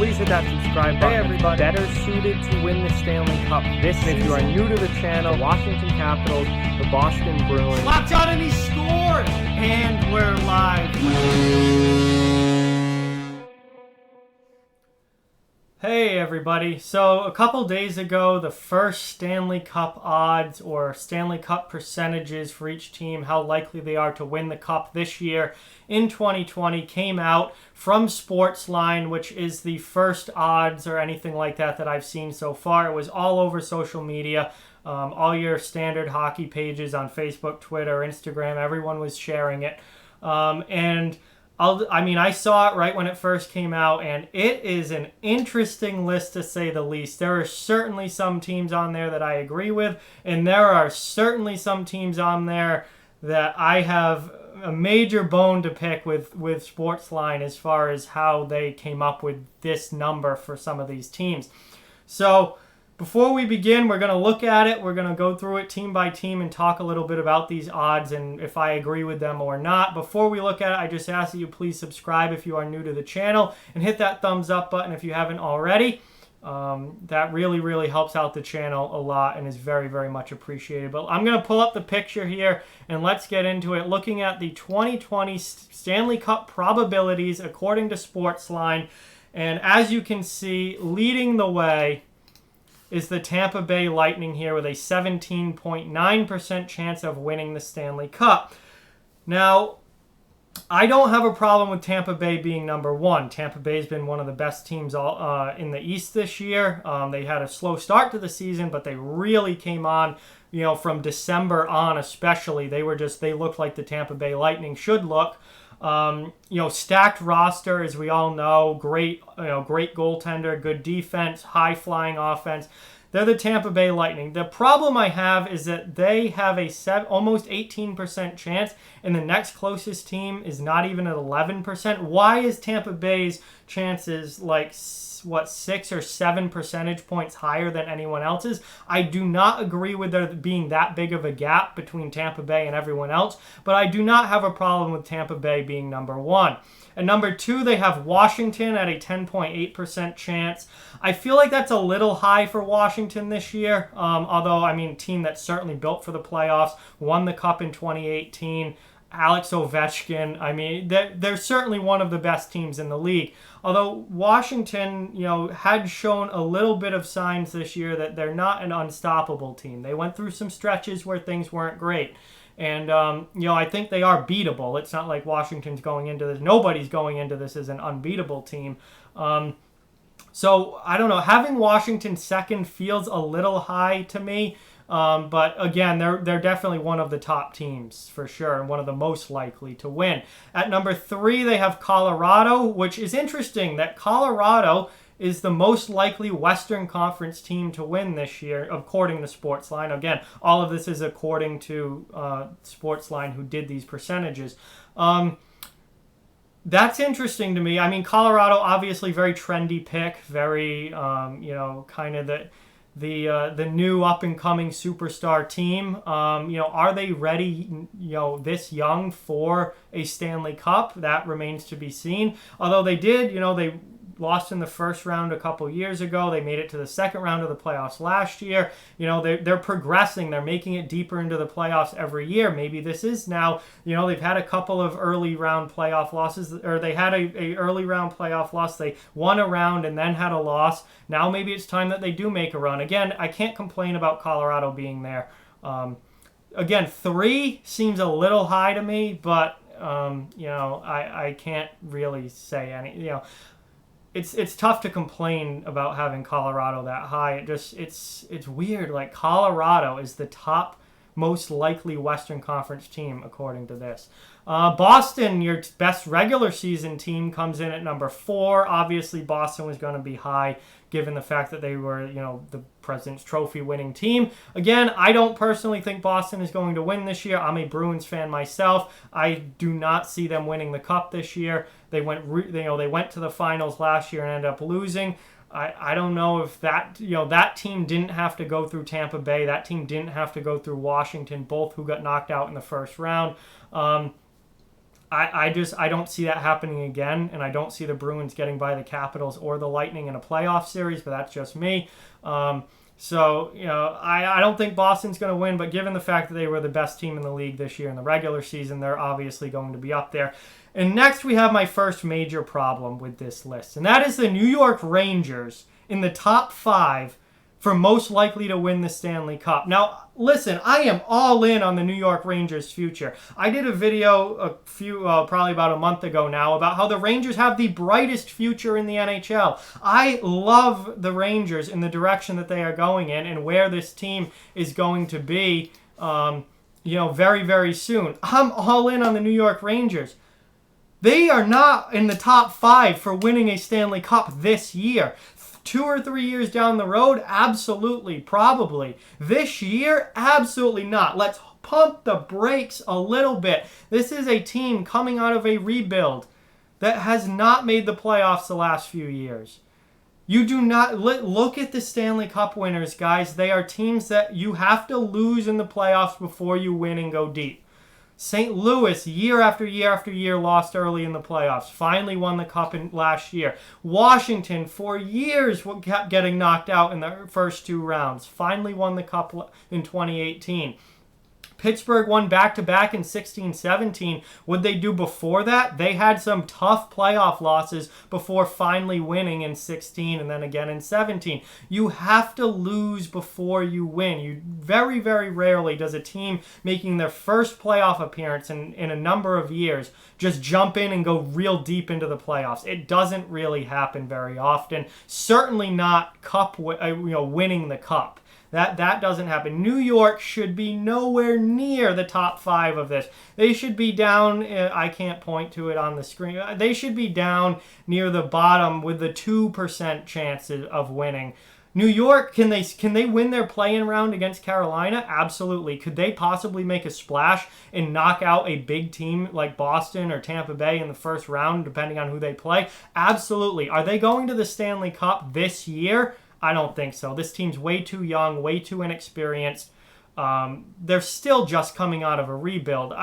please hit that subscribe button. Hey everybody, better suited to win the Stanley Cup this season. If you are new to the channel, Washington Capitals, the Boston Bruins. Lockdown and he scored! And we're live. Hey everybody, so a couple days ago, the first Stanley Cup odds or Stanley Cup percentages for each team, how likely they are to win the Cup this year in 2020 came out from SportsLine, which is the first odds or anything like that I've seen so far. It was all over social media, all your standard hockey pages on Facebook, Twitter, Instagram, everyone was sharing it. I saw it right when it first came out, and it is an interesting list to say the least. There are certainly some teams on there that I agree with, and there are certainly some teams on there that I have a major bone to pick with SportsLine as far as how they came up with this number for some of these teams. So before we begin, we're going to look at it. We're going to go through it team by team and talk a little bit about these odds and if I agree with them or not. Before we look at it, I just ask that you please subscribe if you are new to the channel and hit that thumbs up button if you haven't already. That really, really helps out the channel a lot and is very, very much appreciated. But I'm going to pull up the picture here and let's get into it. Looking at the 2020 Stanley Cup probabilities according to SportsLine. And as you can see, leading the way is the Tampa Bay Lightning here with a 17.9% chance of winning the Stanley Cup. Now, I don't have a problem with Tampa Bay being number one. Tampa Bay's been one of the best teams in the East this year. They had a slow start to the season, but they really came on, from December on especially. They looked like the Tampa Bay Lightning should look. Stacked roster, as we all know, great goaltender, good defense, high flying offense. They're the Tampa Bay Lightning. The problem I have is that they have almost 18% chance, and the next closest team is not even at 11%. Why is Tampa Bay's chances 6 or 7 percentage points higher than anyone else's? I do not agree with there being that big of a gap between Tampa Bay and everyone else, but I do not have a problem with Tampa Bay being number one. At number two, they have Washington at a 10.8% chance. I feel like that's a little high for Washington this year, although, team that's certainly built for the playoffs, won the Cup in 2018, Alex Ovechkin. They're certainly one of the best teams in the league. Although Washington, had shown a little bit of signs this year that they're not an unstoppable team. They went through some stretches where things weren't great. And, I think they are beatable. It's not like Washington's going into this. Nobody's going into this as an unbeatable team. So, I don't know. Having Washington second feels a little high to me. But again, they're definitely one of the top teams for sure and one of the most likely to win. At number three, they have Colorado, which is interesting that Colorado is the most likely Western Conference team to win this year, according to SportsLine. Again, all of this is according to SportsLine, who did these percentages. That's interesting to me. Colorado, obviously, very trendy pick, very, kind of the new up-and-coming superstar team. Are they ready, this young for a Stanley Cup? That remains to be seen. Although they did, they lost in the first round a couple years ago. They made it to the second round of the playoffs last year. They're progressing. They're making it deeper into the playoffs every year. Maybe this is now, they've had a couple of early round playoff losses, or they had a early round playoff loss. They won a round and then had a loss. Now maybe it's time that they do make a run. Again, I can't complain about Colorado being there. Again, 3 seems a little high to me, but, I can't really say any, It's tough to complain about having Colorado that high. It's weird. Like, Colorado is the top most likely Western Conference team according to this. Boston, your best regular season team, comes in at number 4. Obviously, Boston was going to be high given the fact that they were, the President's Trophy winning team. Again, I don't personally think Boston is going to win this year. I'm a Bruins fan myself. I do not see them winning the Cup this year. They went to the finals last year and ended up losing. I don't know if that team didn't have to go through Tampa Bay. That team didn't have to go through Washington, both who got knocked out in the first round. I don't see that happening again, and I don't see the Bruins getting by the Capitals or the Lightning in a playoff series, but that's just me. So, I don't think Boston's going to win, but given the fact that they were the best team in the league this year in the regular season, they're obviously going to be up there. And next we have my first major problem with this list, and that is the New York Rangers in the top 5 for most likely to win the Stanley Cup. Now, listen, I am all in on the New York Rangers' future. I did a video probably about a month ago now, about how the Rangers have the brightest future in the NHL. I love the Rangers in the direction that they are going in and where this team is going to be, very, very soon. I'm all in on the New York Rangers. They are not in the top 5 for winning a Stanley Cup this year. 2 or 3 years down the road, absolutely, probably. This year, absolutely not. Let's pump the brakes a little bit. This is a team coming out of a rebuild that has not made the playoffs the last few years. You do not look at the Stanley Cup winners, guys. They are teams that you have to lose in the playoffs before you win and go deep. St. Louis, year after year after year, lost early in the playoffs. Finally won the Cup last year. Washington, for years, kept getting knocked out in the first 2 rounds. Finally won the Cup in 2018. Pittsburgh won back-to-back in 16-17. What'd they do before that? They had some tough playoff losses before finally winning in 16 and then again in 17. You have to lose before you win. You very, very rarely does a team making their first playoff appearance in a number of years just jump in and go real deep into the playoffs. It doesn't really happen very often. Certainly not winning the Cup. That doesn't happen. New York should be nowhere near the top 5 of this. They should be down, I can't point to it on the screen. They should be down near the bottom with the 2% chances of winning. New York, can they win their play-in round against Carolina? Absolutely. Could they possibly make a splash and knock out a big team like Boston or Tampa Bay in the first round, depending on who they play? Absolutely. Are they going to the Stanley Cup this year? I don't think so. This team's way too young, way too inexperienced. They're still just coming out of a rebuild.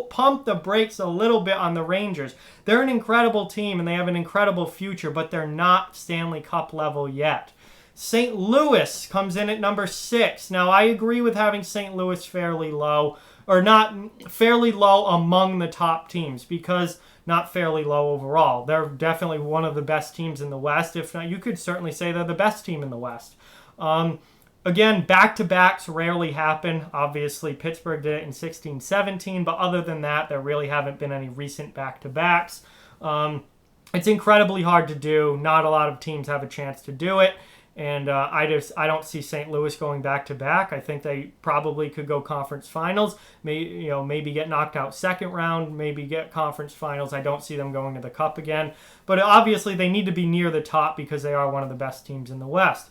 Pump the brakes a little bit on the Rangers. They're an incredible team, and they have an incredible future, but they're not Stanley Cup level yet. St. Louis comes in at number 6. Now, I agree with having St. Louis fairly low, or not fairly low among the top teams, because not fairly low overall. They're definitely one of the best teams in the West. If not, you could certainly say they're the best team in the West. Again, back-to-backs rarely happen. Obviously, Pittsburgh did it in 16-17, but other than that, there really haven't been any recent back-to-backs. It's incredibly hard to do. Not a lot of teams have a chance to do it. And I don't see St. Louis going back-to-back. I think they probably could go conference finals, maybe get knocked out second round, maybe get conference finals. I don't see them going to the Cup again. But obviously they need to be near the top because they are one of the best teams in the West.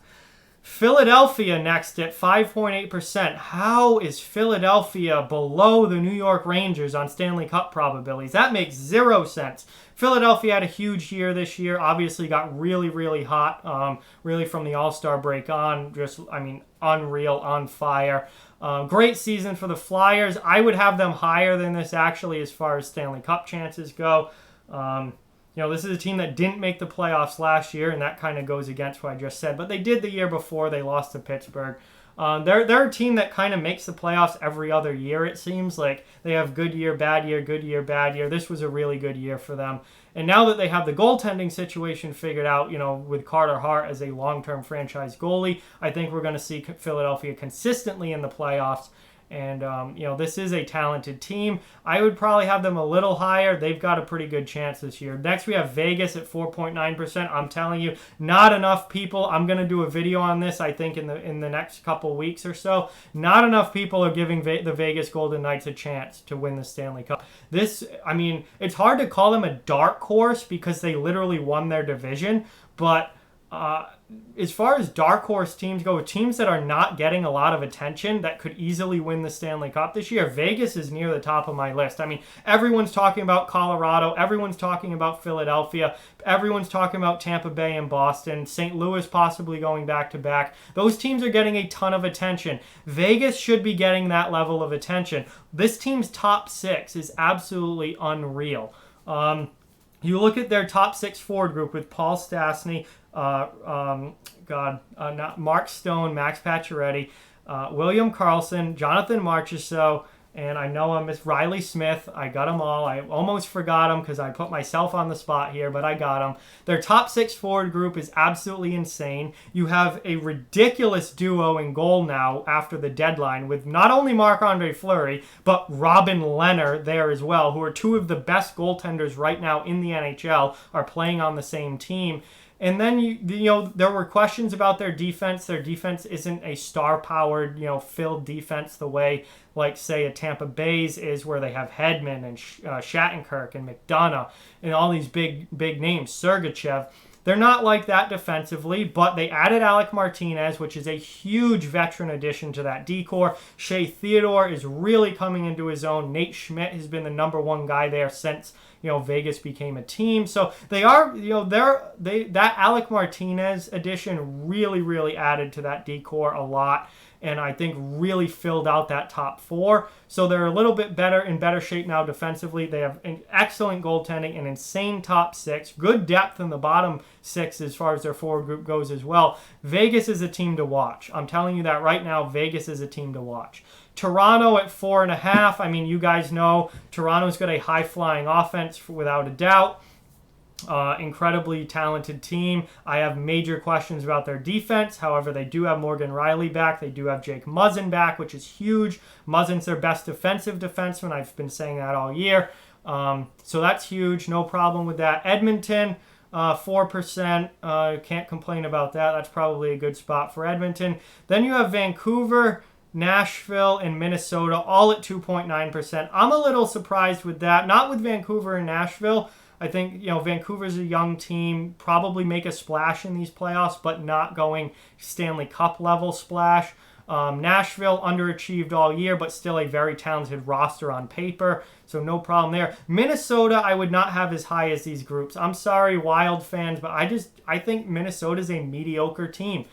Philadelphia next at 5.8%. How is Philadelphia below the New York Rangers on Stanley Cup probabilities? That makes 0 sense. Philadelphia had a huge year this year. Obviously got really, really hot, really from the All-Star break on. Unreal, on fire. Great season for the Flyers. I would have them higher than this, actually, as far as Stanley Cup chances go. This is a team that didn't make the playoffs last year, and that kind of goes against what I just said. But they did the year before. They lost to Pittsburgh. They're a team that kind of makes the playoffs every other year, it seems. Like, they have good year, bad year, good year, bad year. This was a really good year for them. And now that they have the goaltending situation figured out, with Carter Hart as a long-term franchise goalie, I think we're going to see Philadelphia consistently in the playoffs. And, this is a talented team. I would probably have them a little higher. They've got a pretty good chance this year. Next, we have Vegas at 4.9%. I'm telling you, not enough people. I'm going to do a video on this, I think, in the next couple weeks or so. Not enough people are giving the Vegas Golden Knights a chance to win the Stanley Cup. It's hard to call them a dark horse because they literally won their division, but as far as dark horse teams go, teams that are not getting a lot of attention that could easily win the Stanley Cup this year, Vegas is near the top of my list. I mean, everyone's talking about Colorado, everyone's talking about Philadelphia, everyone's talking about Tampa Bay and Boston, St. Louis possibly going back-to-back. Those teams are getting a ton of attention. Vegas should be getting that level of attention. This team's top six is absolutely unreal. You look at their top six forward group with Paul Stastny, Mark Stone, Max Pacioretty, William Karlsson, Jonathan Marchessault, and I know I missed Riley Smith. I got them all. I almost forgot them because I put myself on the spot here, but I got them. Their top six forward group is absolutely insane. You have a ridiculous duo in goal now after the deadline with not only Marc-Andre Fleury, but Robin Lehner there as well, who are two of the best goaltenders right now in the NHL, are playing on the same team. And then, you know, there were questions about their defense. Their defense isn't a star-powered, filled defense the way, like, say, a Tampa Bay's is, where they have Hedman and Shattenkirk and McDonough and all these big names, Sergachev. They're not like that defensively, but they added Alec Martinez, which is a huge veteran addition to that D-core. Shea Theodore is really coming into his own. Nate Schmidt has been the number one guy there since Vegas became a team. So they are, that Alec Martinez addition really added to that D-core a lot, and I think really filled out that top four. So they're a little bit in better shape now defensively. They have an excellent goaltending, an insane top six, good depth in the bottom six as far as their forward group goes as well. Vegas is a team to watch. I'm telling you that right now. Vegas is a team to watch. Toronto at 4.5. I mean, you guys know Toronto's got a high-flying offense without a doubt. Incredibly talented team. I have major questions about their defense. However, they do have Morgan Riley back. They do have Jake Muzzin back, which is huge. Muzzin's their best defensive defenseman. I've been saying that all year. So that's huge. No problem with that. Edmonton, 4%. Can't complain about that. That's probably a good spot for Edmonton. Then you have Vancouver, Nashville, and Minnesota, all at 2.9%. I'm a little surprised with that. Not with Vancouver and Nashville. I think, Vancouver's a young team, probably make a splash in these playoffs, but not going Stanley Cup level splash. Nashville underachieved all year, but still a very talented roster on paper, so no problem there. Minnesota, I would not have as high as these groups. I'm sorry, Wild fans, but I think Minnesota's a mediocre team.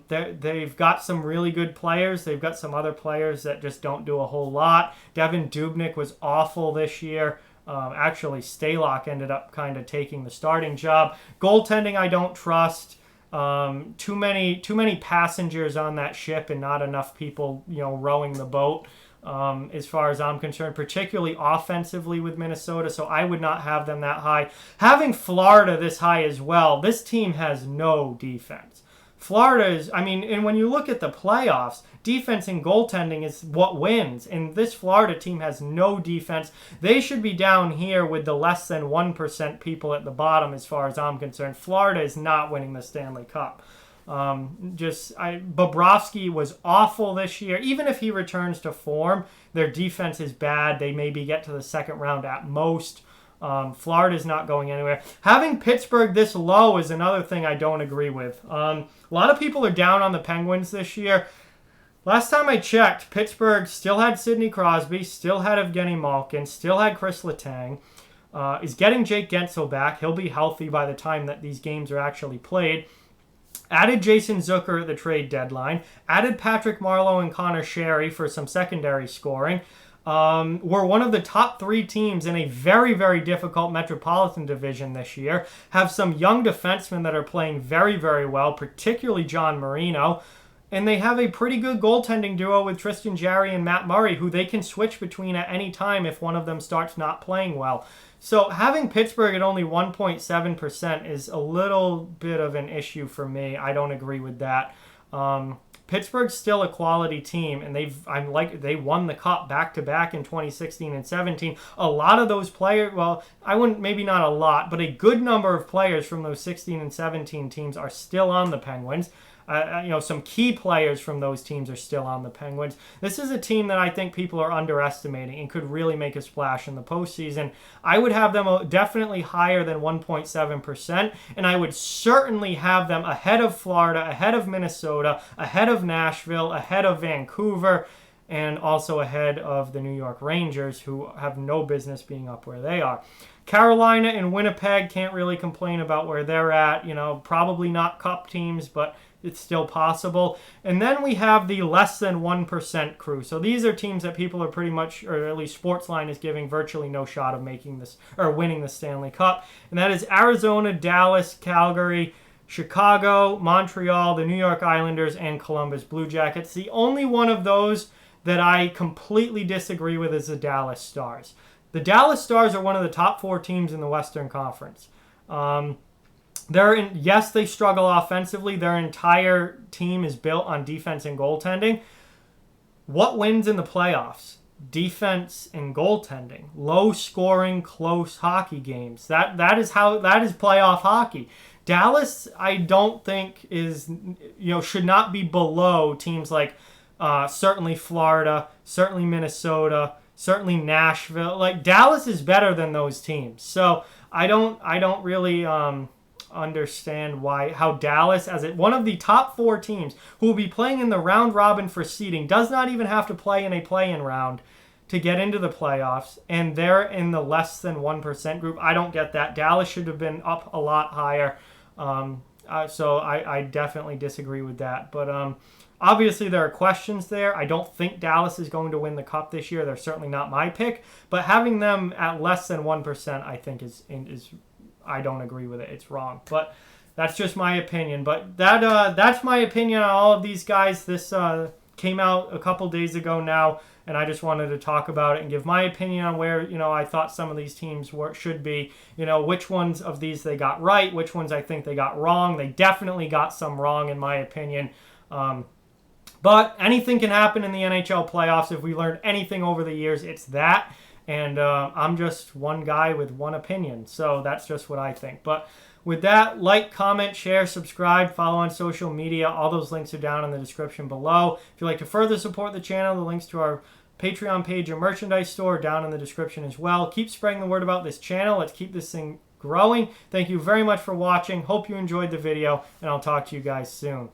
They've got some really good players. They've got some other players that just don't do a whole lot. Devin Dubnyk was awful this year. Actually, Stalock ended up kind of taking the starting job. Goaltending, I don't trust. Too many passengers on that ship and not enough people, rowing the boat. As far as I'm concerned, particularly offensively with Minnesota, so I would not have them that high. Having Florida this high as well, this team has no defense. Florida is, and when you look at the playoffs, defense and goaltending is what wins, and this Florida team has no defense. They should be down here with the less than 1% people at the bottom as far as I'm concerned. Florida is not winning the Stanley Cup. Bobrovsky was awful this year. Even if he returns to form, their defense is bad. They maybe get to the second round at most. Florida's not going anywhere. Having Pittsburgh this low is another thing I don't agree with. A lot of people are down on the Penguins this year. Last time I checked, Pittsburgh still had Sidney Crosby, still had Evgeny Malkin, still had Chris Letang, is getting Jake Gensel back. He'll be healthy by the time that these games are actually played. Added Jason Zucker at the trade deadline. Added Patrick Marleau and Connor Sherry for some secondary scoring. We're one of the top three teams in a very, very difficult Metropolitan Division this year. Have some young defensemen that are playing very, very well, particularly John Marino. And they have a pretty good goaltending duo with Tristan Jarry and Matt Murray, who they can switch between at any time if one of them starts not playing well. So having Pittsburgh at only 1.7% is a little bit of an issue for me. I don't agree with that. Pittsburgh's still a quality team, and they won the Cup back-to-back in 2016 and 17. A lot of those players, maybe not a lot, but a good number of players from those 16 and 17 teams are still on the Penguins. some key players from those teams are still on the Penguins. This is a team that I think people are underestimating and could really make a splash in the postseason. I would have them definitely higher than 1.7%, and I would certainly have them ahead of Florida, ahead of Minnesota, ahead of Nashville, ahead of Vancouver, and also ahead of the New York Rangers, who have no business being up where they are. Carolina and Winnipeg, can't really complain about where they're at. Probably not Cup teams, but it's still possible. And then we have the less than 1% crew. So these are teams that people are pretty much, or at least SportsLine is giving virtually no shot of making this or winning the Stanley Cup. And that is Arizona, Dallas, Calgary, Chicago, Montreal, the New York Islanders, and Columbus Blue Jackets. The only one of those that I completely disagree with is the Dallas Stars. The Dallas Stars are one of the top 4 teams in the Western Conference. Yes, they struggle offensively. Their entire team is built on defense and goaltending. What wins in the playoffs? Defense and goaltending. Low scoring, close hockey games. That is playoff hockey. Dallas, I don't think should not be below teams like certainly Florida, certainly Minnesota, certainly Nashville. Like, Dallas is better than those teams. So I don't really understand how Dallas, as one of the top 4 teams who will be playing in the round robin for seeding, does not even have to play in a play-in round to get into the playoffs, and they're in the less than 1% group. I don't get that. Dallas should have been up a lot higher. So I definitely disagree with that. But obviously there are questions there. I don't think Dallas is going to win the Cup this year. They're certainly not my pick. But having them at less than 1%, I think is I don't agree with it. It's wrong. But that's just my opinion. But that's my opinion on all of these guys. This came out a couple days ago now, and I just wanted to talk about it and give my opinion on where I thought some of these teams should be. Which ones of these they got right, which ones I think they got wrong. They definitely got some wrong, in my opinion. But anything can happen in the NHL playoffs. If we learned anything over the years, it's that. And I'm just one guy with one opinion. So that's just what I think. But with that, like, comment, share, subscribe, follow on social media. All those links are down in the description below. If you'd like to further support the channel, the links to our Patreon page and merchandise store are down in the description as well. Keep spreading the word about this channel. Let's keep this thing growing. Thank you very much for watching. Hope you enjoyed the video, and I'll talk to you guys soon.